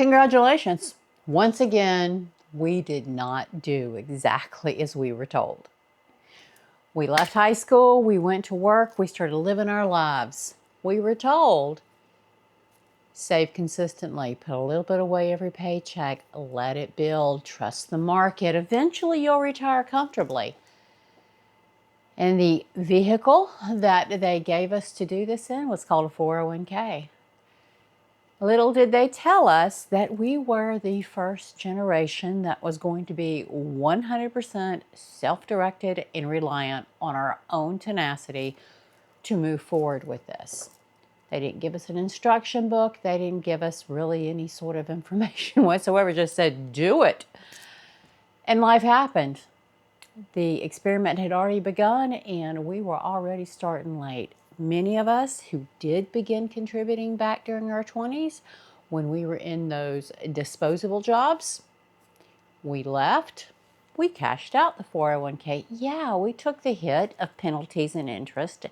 Congratulations. Once again, we did not do exactly as we were told. We left high school, we went to work, we started living our lives. We were told, save consistently, put a little bit away every paycheck, let it build, trust the market. Eventually you'll retire comfortably. And the vehicle that they gave us to do this in was called a 401k. Little did they tell us that we were the first generation that was going to be 100% self-directed and reliant on our own tenacity to move forward with this. They didn't give us an instruction book. They didn't give us really any sort of information whatsoever, just said, do it. And life happened. The experiment had already begun and we were already starting late. Many of us who did begin contributing back during our 20s, when we were in those disposable jobs, we left, we cashed out the 401k. Yeah, we took the hit of penalties and interest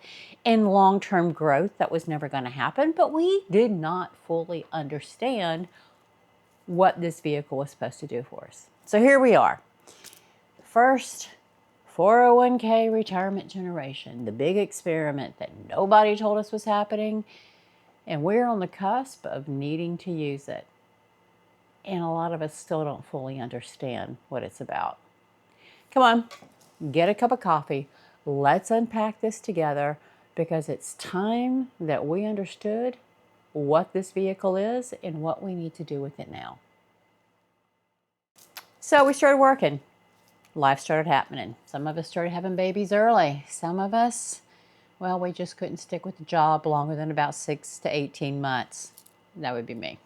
and long-term growth that was never going to happen, but we did not fully understand what this vehicle was supposed to do for us. So here we are. First 401k retirement generation, the big experiment that nobody told us was happening, and we're on the cusp of needing to use it. And a lot of us still don't fully understand what it's about. Come on, get a cup of coffee. Let's unpack this together because it's time that we understood what this vehicle is and what we need to do with it now. So we started working. Life started happening. Some of us started having babies early. Some of us, well, we just couldn't stick with the job longer than about 6 to 18 months. That would be me.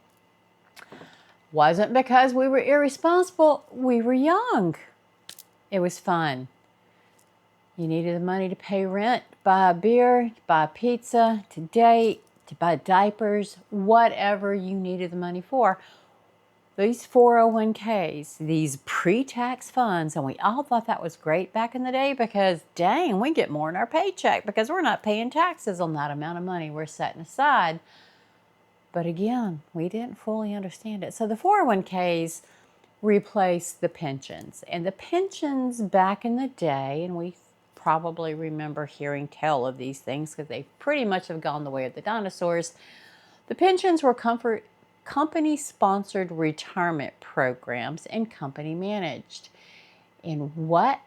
Wasn't because we were irresponsible. We were young. It was fun. You needed the money to pay rent, to buy a beer, to buy a pizza, to date, to buy diapers, whatever you needed the money for. These 401ks, these pre-tax funds, and we all thought that was great back in the day because, dang, we get more in our paycheck because we're not paying taxes on that amount of money we're setting aside. But again, we didn't fully understand it. So the 401ks replaced the pensions. And the pensions back in the day, and we probably remember hearing tell of these things because they pretty much have gone the way of the dinosaurs. The pensions were company-sponsored retirement programs and company-managed. And what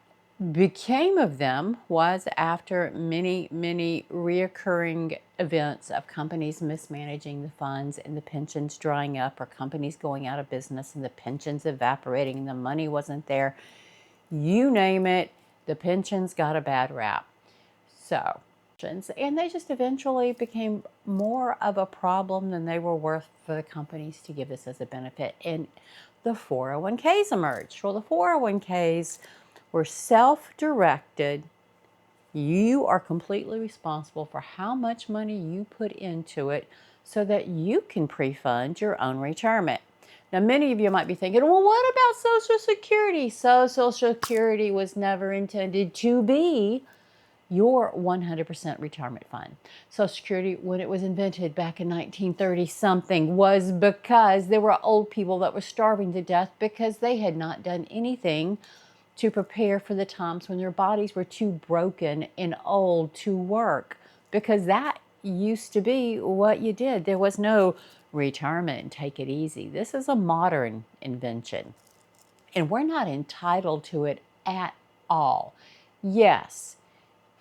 became of them was after many, many reoccurring events of companies mismanaging the funds and the pensions drying up, or companies going out of business and the pensions evaporating and the money wasn't there. You name it, the pensions got a bad rap. So, and they just eventually became more of a problem than they were worth for the companies to give this as a benefit. And the 401ks emerged. Well, the 401ks were self-directed. You are completely responsible for how much money you put into it so that you can pre-fund your own retirement. Now, many of you might be thinking, well, what about Social Security? Social Security was never intended to be your 100% retirement fund. Social Security, when it was invented back in 1930-something, was because there were old people that were starving to death because they had not done anything to prepare for the times when their bodies were too broken and old to work, because that used to be what you did. There was no retirement and take it easy. This is a modern invention, and we're not entitled to it at all. Yes,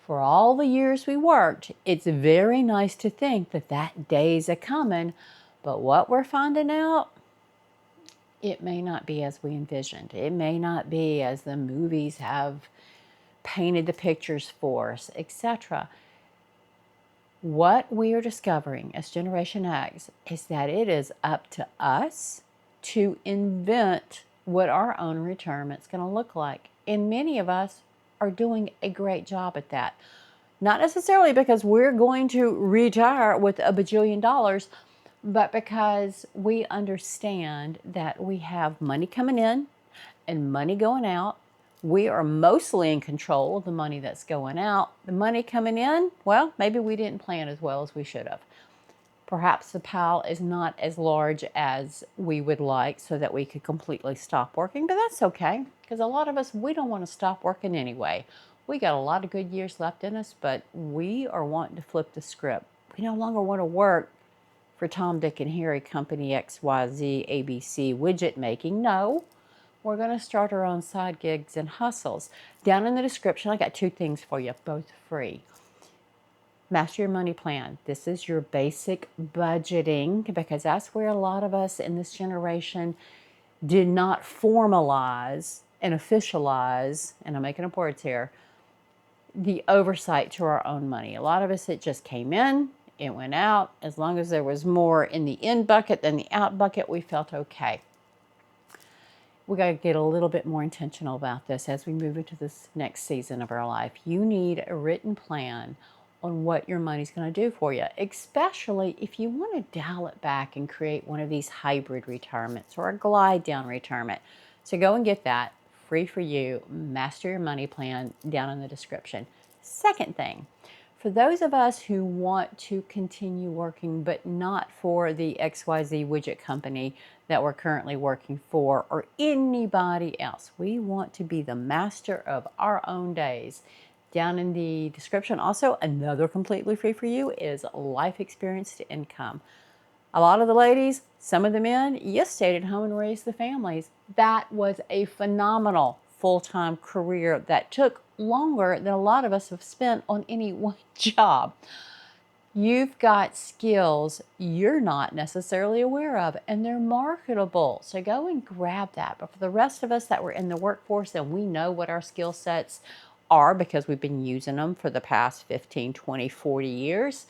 for all the years we worked, it's very nice to think that that day's a-coming, but what we're finding out, it may not be as we envisioned. It may not be as the movies have painted the pictures for us, etc. What we are discovering as Generation X is that it is up to us to invent what our own retirement's going to look like. And many of us are doing a great job at that. Not necessarily because we're going to retire with $1 bajillion, but because we understand that we have money coming in and money going out. We are mostly in control of the money that's going out. The money coming in, well, maybe we didn't plan as well as we should have. Perhaps the pile is not as large as we would like so that we could completely stop working, but that's okay because a lot of us, we don't want to stop working anyway. We got a lot of good years left in us, but we are wanting to flip the script. We no longer want to work for Tom, Dick, and Harry Company XYZ ABC widget making. No, we're going to start our own side gigs and hustles. Down in the description, I got 2 things for you, both free. Master Your Money Plan. This is your basic budgeting because that's where a lot of us in this generation did not formalize and officialize, and I'm making up words here, the oversight to our own money. A lot of us, it just came in, it went out. As long as there was more in the in bucket than the out bucket, we felt okay. We got to get a little bit more intentional about this as we move into this next season of our life. You need a written plan on what your money's going to do for you, especially if you want to dial it back and create one of these hybrid retirements or a glide down retirement. So go and get that free for you, Master Your Money Plan, down in the description. Second thing, for those of us who want to continue working but not for the XYZ widget company that we're currently working for or anybody else, we want to be the master of our own days. Down in the description also, another completely free for you is Life Experience to Income. A lot of the ladies, some of the men, you stayed at home and raised the families. That was a phenomenal full-time career that took longer than a lot of us have spent on any one job. You've got skills you're not necessarily aware of, and they're marketable. So go and grab that. But for the rest of us that were in the workforce and we know what our skill sets are because we've been using them for the past 15, 20, 40 years,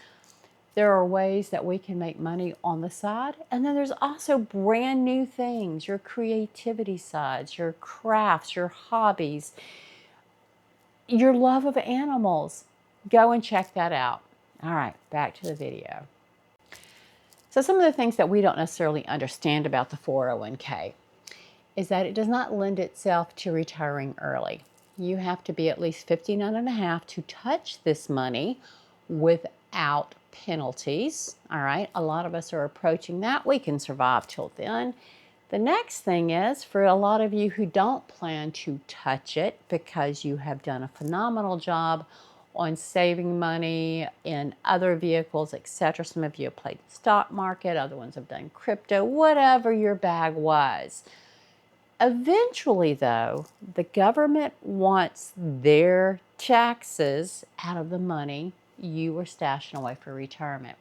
there are ways that we can make money on the side. And then there's also brand new things, your creativity sides, your crafts, your hobbies, your love of animals. Go and check that out. All right, back to the video. So some of the things that we don't necessarily understand about the 401k is that it does not lend itself to retiring early. You have to be at least 59 and a half to touch this money without penalties. All right, a lot of us are approaching that. We can survive till then. The next thing is, for a lot of you who don't plan to touch it because you have done a phenomenal job on saving money in other vehicles, etc. Some of you have played the stock market, other ones have done crypto, whatever your bag was. Eventually, though, the government wants their taxes out of the money you were stashing away for retirement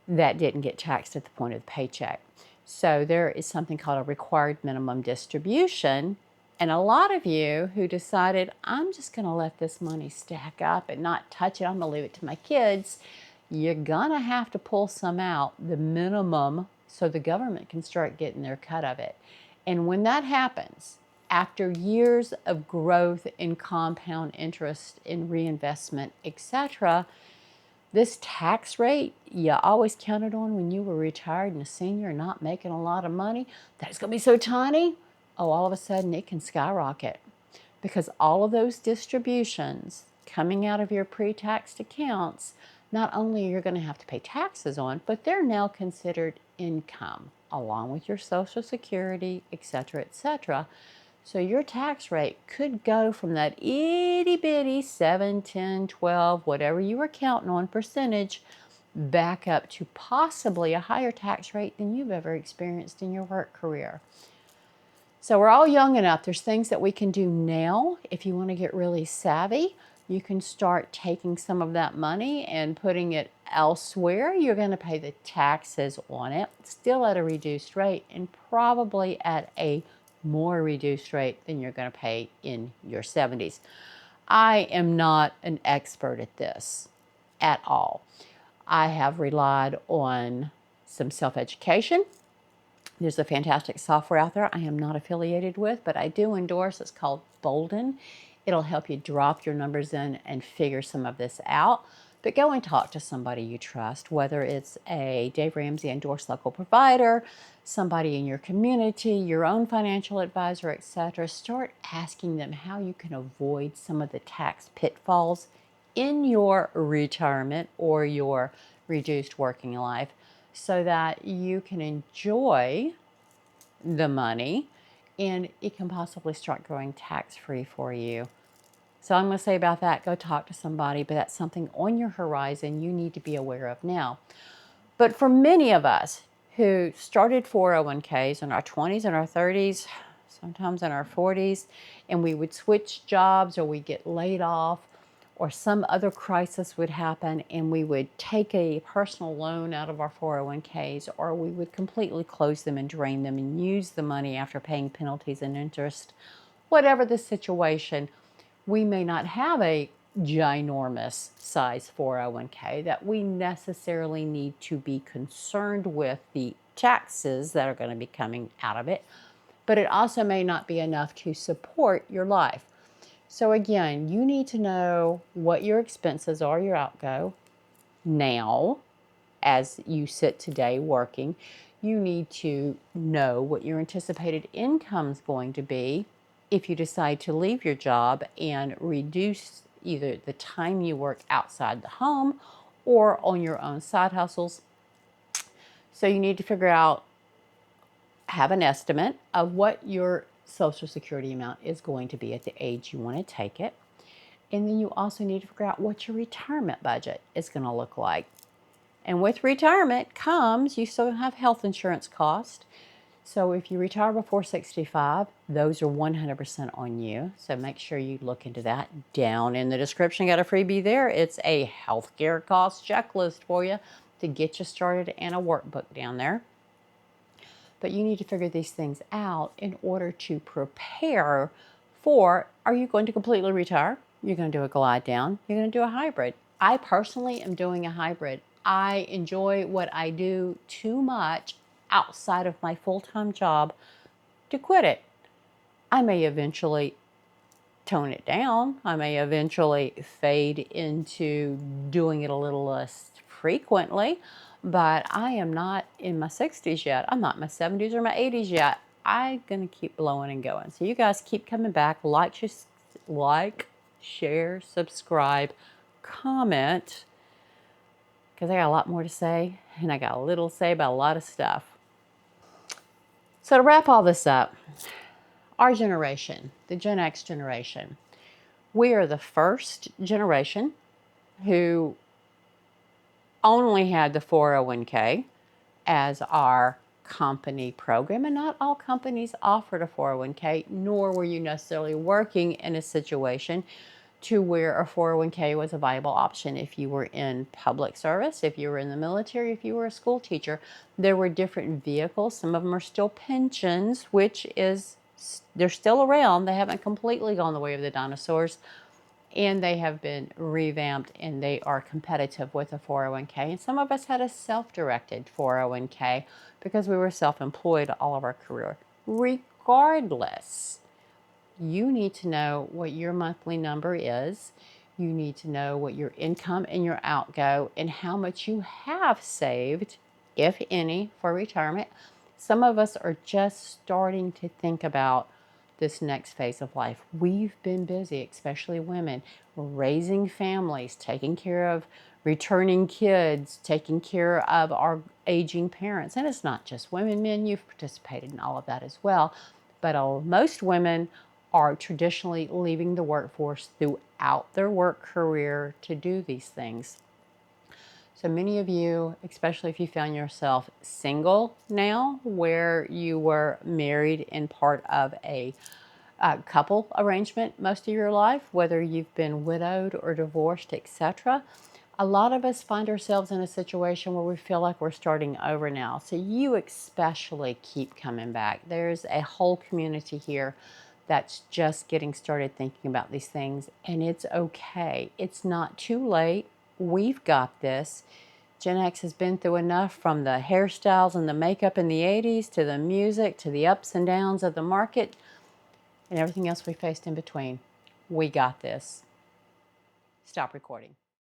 that didn't get taxed at the point of the paycheck. So there is something called a required minimum distribution. And a lot of you who decided, I'm just going to let this money stack up and not touch it, I'm going to leave it to my kids, you're going to have to pull some out, the minimum, so the government can start getting their cut of it. And when that happens, after years of growth in compound interest, in reinvestment, etc., this tax rate you always counted on when you were retired and a senior not making a lot of money, that's going to be so tiny, oh, all of a sudden it can skyrocket. Because all of those distributions coming out of your pre-taxed accounts, not only you're going to have to pay taxes on, but they're now considered income, along with your Social Security, etc., etc. So your tax rate could go from that itty bitty 7, 10, 12, whatever you were counting on percentage, back up to possibly a higher tax rate than you've ever experienced in your work career. So we're all young enough. There's things that we can do now. If you want to get really savvy, you can start taking some of that money and putting it elsewhere. You're going to pay the taxes on it, still at a reduced rate, and probably at a more reduced rate than you're going to pay in your 70s. I am not an expert at this at all. I have relied on some self-education. There's a fantastic software out there I am not affiliated with, but I do endorse. It's called Bolden. It'll help you drop your numbers in and figure some of this out. But go and talk to somebody you trust, whether it's a Dave Ramsey endorsed local provider, somebody in your community, your own financial advisor, etc. Start asking them how you can avoid some of the tax pitfalls in your retirement or your reduced working life so that you can enjoy the money and it can possibly start growing tax-free for you. So I'm going to say about that, go talk to somebody, but that's something on your horizon you need to be aware of now. But for many of us who started 401ks in our 20s and our 30s, sometimes in our 40s, and we would switch jobs or we'd get laid off or some other crisis would happen and we would take a personal loan out of our 401ks, or we would completely close them and drain them and use the money after paying penalties and interest. Whatever the situation, we may not have a ginormous size 401k that we necessarily need to be concerned with the taxes that are going to be coming out of it, but it also may not be enough to support your life. So again, you need to know what your expenses are, your outgo, now as you sit today working. You need to know what your anticipated income is going to be if you decide to leave your job and reduce either the time you work outside the home or on your own side hustles. So you need to figure out, have an estimate of what your Social Security amount is going to be at the age you want to take it. And then you also need to figure out what your retirement budget is going to look like. And with retirement comes, you still have health insurance cost. So if you retire before 65, those are 100% on you. So make sure you look into that. Down in the description, got a freebie there. It's a healthcare cost checklist for you to get you started and a workbook down there. But you need to figure these things out in order to prepare for, are you going to completely retire? You're going to do a glide down. You're going to do a hybrid. I personally am doing a hybrid. I enjoy what I do too much outside of my full-time job to quit it. I may eventually tone it down. I may eventually fade into doing it a little less frequently, but I am not in my 60s yet. I'm not in my 70s or my 80s yet. I'm going to keep blowing and going. So you guys keep coming back. Like, share, subscribe, comment, because I got a lot more to say, and I got a little to say about a lot of stuff. So to wrap all this up, our generation, the Gen X generation, we are the first generation who only had the 401k as our company program, and not all companies offered a 401k, nor were you necessarily working in a situation to where a 401k was a viable option. If you were in public service, if you were in the military, if you were a school teacher, there were different vehicles. Some of them are still pensions, which is, they're still around. They haven't completely gone the way of the dinosaurs, and they have been revamped and they are competitive with a 401k. And some of us had a self-directed 401k because we were self-employed all of our career. Regardless, you need to know what your monthly number is. You need to know what your income and your outgo and how much you have saved, if any, for retirement. Some of us are just starting to think about this next phase of life. We've been busy, especially women, raising families, taking care of returning kids, taking care of our aging parents. And it's not just women, men, you've participated in all of that as well. But most women are traditionally leaving the workforce throughout their work career to do these things. So many of you, especially if you found yourself single now, where you were married in part of a couple arrangement most of your life, whether you've been widowed or divorced, etc., a lot of us find ourselves in a situation where we feel like we're starting over now. So you especially keep coming back. There's a whole community here that's just getting started thinking about these things, and it's okay. It's not too late. We've got this. Gen X has been through enough, from the hairstyles and the makeup in the 80s to the music to the ups and downs of the market and everything else we faced in between. We got this. Stop recording.